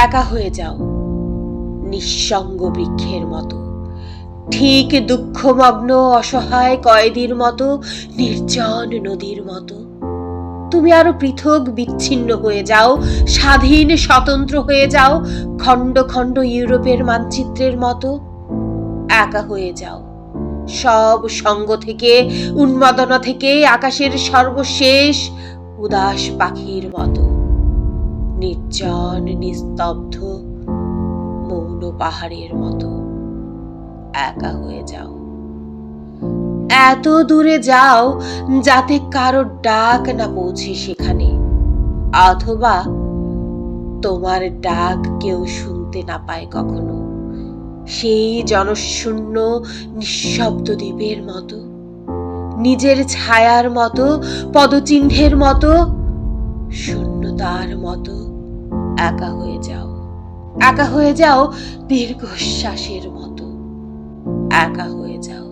একা হয়ে যাও, নিঃসঙ্গ বৃক্ষের মতো, ঠিক দুঃখমগ্ন অসহায় কয়েদির মতো, নির্জন নদীর মতো। তুমি আরো পৃথক বিচ্ছিন্ন হয়ে যাও, স্বাধীন স্বতন্ত্র হয়ে যাও, খণ্ড খণ্ড ইউরোপের মানচিত্রের মতো। একা হয়ে যাও, সব সঙ্গ থেকে, উন্মাদনা থেকে, আকাশের সর্বশেষ উদাস পাখির মতো, নির্জন নিস্তব্ধ মৌন পাহাড়ের মতো। একা হয়ে যাও, এত দূরে যাও যাতে কারো ডাক না পৌঁছে সেখানে, অথবা তোমার ডাক কেউ শুনতে না পায় কখনো, সেই জনশূন্য নিঃশব্দ দ্বীপের মতো, নিজের ছায়ার মতো, পদচিহ্নের মতো, শূন্যতার মতো। একা হয়ে যাও, একা হয়ে যাও দীর্ঘশ্বাসের মতো। একা হয়ে যাও।